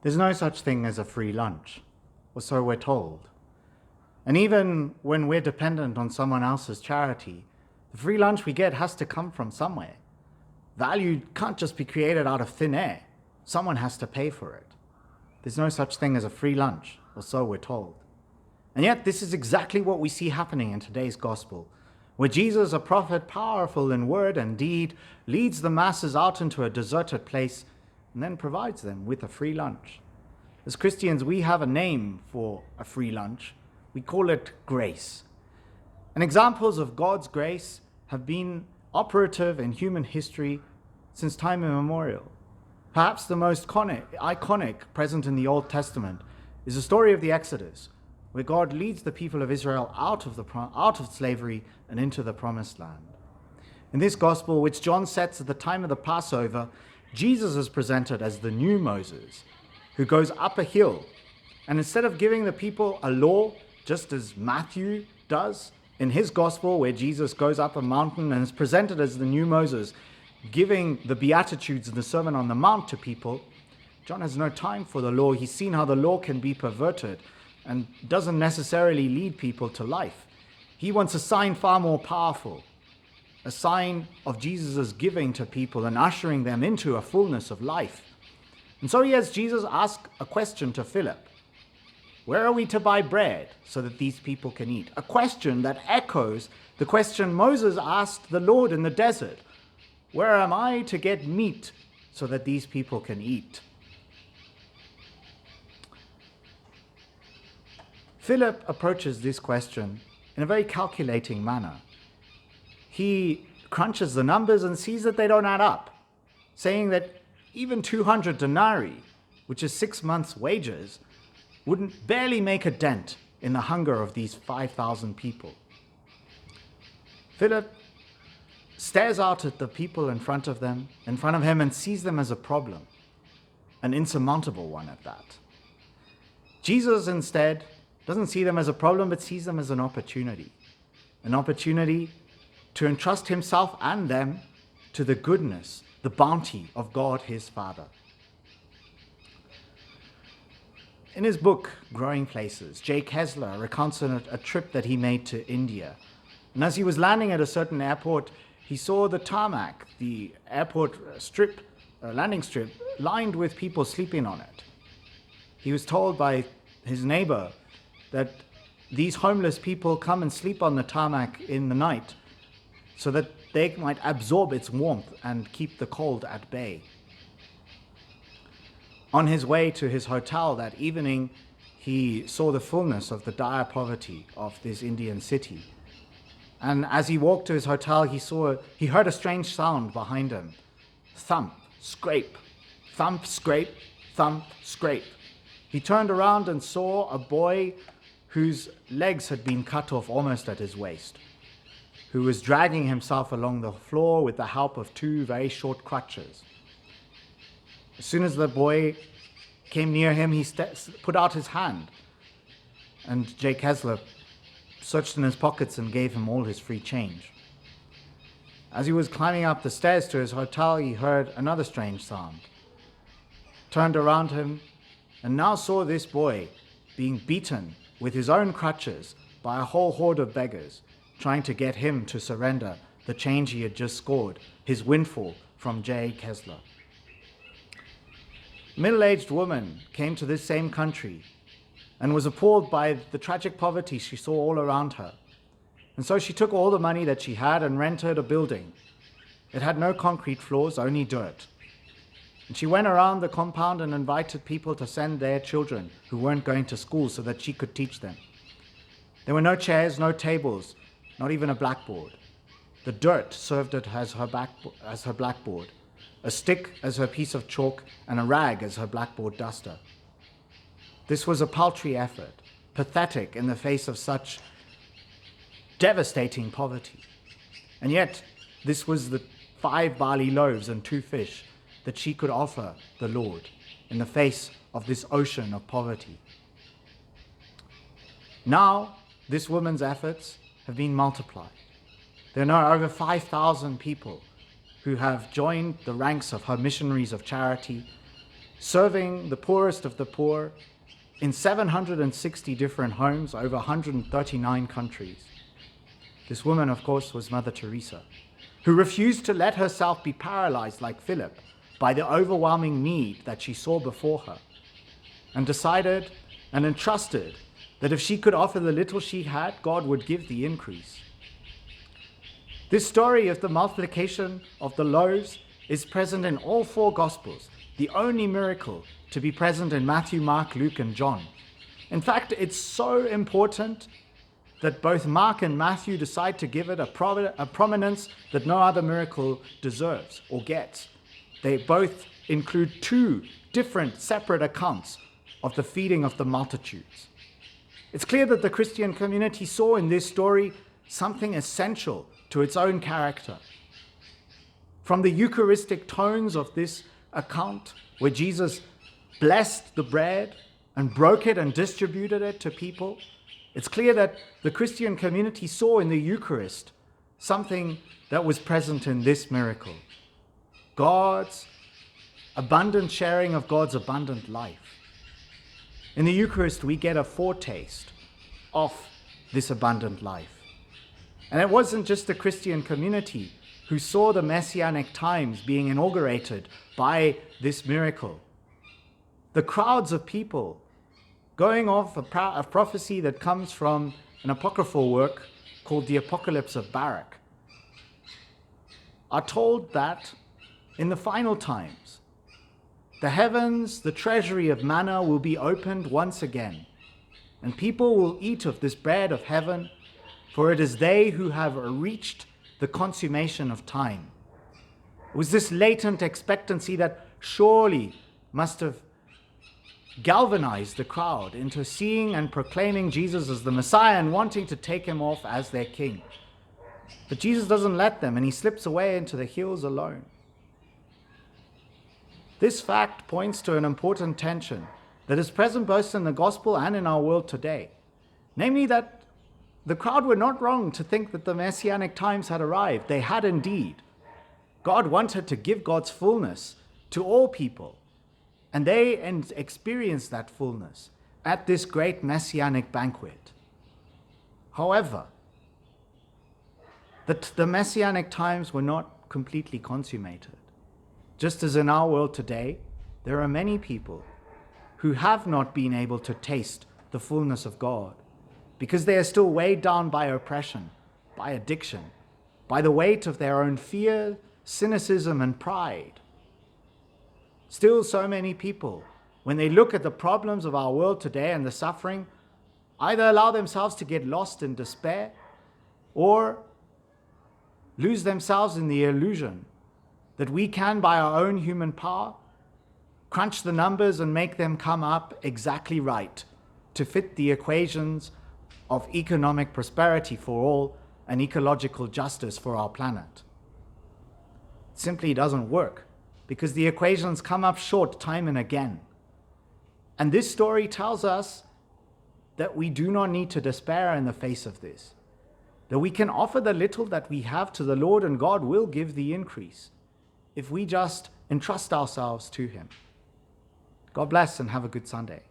There's no such thing as a free lunch, or so we're told. And even when we're dependent on someone else's charity, the free lunch we get has to come from somewhere. Value can't just be created out of thin air. Someone has to pay for it. There's no such thing as a free lunch, or so we're told. And yet this is exactly what we see happening in today's gospel, where Jesus, a prophet powerful in word and deed, leads the masses out into a deserted place and then provides them with a free lunch. As Christians, we have a name for a free lunch. We call it grace. And examples of God's grace have been operative in human history since time immemorial. Perhaps the most iconic present in the Old Testament is the story of the Exodus, where God leads the people of Israel out of slavery and into the promised land. In this gospel, which John sets at the time of the Passover, Jesus is presented as the new Moses, who goes up a hill, and instead of giving the people a law, just as Matthew does in his gospel, where Jesus goes up a mountain and is presented as the new Moses, giving the Beatitudes and the Sermon on the Mount to people, John has no time for the law. He's seen how the law can be perverted and doesn't necessarily lead people to life. He wants a sign far more powerful, a sign of Jesus' giving to people and ushering them into a fullness of life. And so he has Jesus ask a question to Philip. Where are we to buy bread so that these people can eat? A question that echoes the question Moses asked the Lord in the desert. Where am I to get meat so that these people can eat? Philip approaches this question in a very calculating manner. He crunches the numbers and sees that they don't add up, saying that even 200 denarii, which is 6 months' wages, wouldn't barely make a dent in the hunger of these 5,000 people. Philip stares out at the people in front of him, and sees them as a problem, an insurmountable one at that. Jesus instead doesn't see them as a problem, but sees them as an opportunity to entrust himself and them to the goodness, the bounty of God his Father. In his book, Growing Places, Jay Kessler recounts a trip that he made to India. And as he was landing at a certain airport, he saw the tarmac, the airport landing strip, lined with people sleeping on it. He was told by his neighbor that these homeless people come and sleep on the tarmac in the night so that they might absorb its warmth and keep the cold at bay. On his way to his hotel that evening, he saw the fullness of the dire poverty of this Indian city. And as he walked to his hotel, he heard a strange sound behind him. Thump, scrape, thump, scrape, thump, scrape. He turned around and saw a boy whose legs had been cut off almost at his waist, who was dragging himself along the floor with the help of 2 very short crutches. As soon as the boy came near him, he put out his hand, and Jay Kessler searched in his pockets and gave him all his free change. As he was climbing up the stairs to his hotel, he heard another strange sound, turned around him, and now saw this boy being beaten with his own crutches by a whole horde of beggars, trying to get him to surrender the change he had just scored, his windfall from Jay Kessler. A middle-aged woman came to this same country and was appalled by the tragic poverty she saw all around her. And so she took all the money that she had and rented a building. It had no concrete floors, only dirt. And she went around the compound and invited people to send their children who weren't going to school so that she could teach them. There were no chairs, no tables, not even a blackboard. The dirt served it as her blackboard, a stick as her piece of chalk, and a rag as her blackboard duster. This was a paltry effort, pathetic in the face of such devastating poverty. And yet, this was the 5 barley loaves and 2 fish that she could offer the Lord in the face of this ocean of poverty. Now, this woman's efforts have been multiplied. There are now over 5,000 people who have joined the ranks of her missionaries of charity, serving the poorest of the poor in 760 different homes over 139 countries. This woman, of course, was Mother Teresa, who refused to let herself be paralyzed like Philip by the overwhelming need that she saw before her, and decided and entrusted that if she could offer the little she had, God would give the increase. This story of the multiplication of the loaves is present in all four Gospels, the only miracle to be present in Matthew, Mark, Luke, and John. In fact, it's so important that both Mark and Matthew decide to give it a prominence that no other miracle deserves or gets. They both include two different, separate accounts of the feeding of the multitudes. It's clear that the Christian community saw in this story something essential to its own character. From the Eucharistic tones of this account, where Jesus blessed the bread and broke it and distributed it to people, it's clear that the Christian community saw in the Eucharist something that was present in this miracle: God's abundant sharing of God's abundant life. In the Eucharist, we get a foretaste of this abundant life. And it wasn't just the Christian community who saw the Messianic times being inaugurated by this miracle. The crowds of people, going off a prophecy that comes from an apocryphal work called the Apocalypse of Baruch, are told that in the final times, the heavens, the treasury of manna, will be opened once again, and people will eat of this bread of heaven, for it is they who have reached the consummation of time. It was this latent expectancy that surely must have galvanized the crowd into seeing and proclaiming Jesus as the Messiah and wanting to take him off as their king. But Jesus doesn't let them, and he slips away into the hills alone. This fact points to an important tension that is present both in the gospel and in our world today. Namely that the crowd were not wrong to think that the Messianic times had arrived. They had indeed. God wanted to give God's fullness to all people, and they experienced that fullness at this great Messianic banquet. However, the Messianic times were not completely consummated. Just as in our world today, there are many people who have not been able to taste the fullness of God because they are still weighed down by oppression, by addiction, by the weight of their own fear, cynicism, and pride. Still, so many people, when they look at the problems of our world today and the suffering, either allow themselves to get lost in despair or lose themselves in the illusion that we can, by our own human power, crunch the numbers and make them come up exactly right to fit the equations of economic prosperity for all and ecological justice for our planet. It simply doesn't work because the equations come up short time and again. And this story tells us that we do not need to despair in the face of this, that we can offer the little that we have to the Lord, and God will give the increase if we just entrust ourselves to him. God bless and have a good Sunday.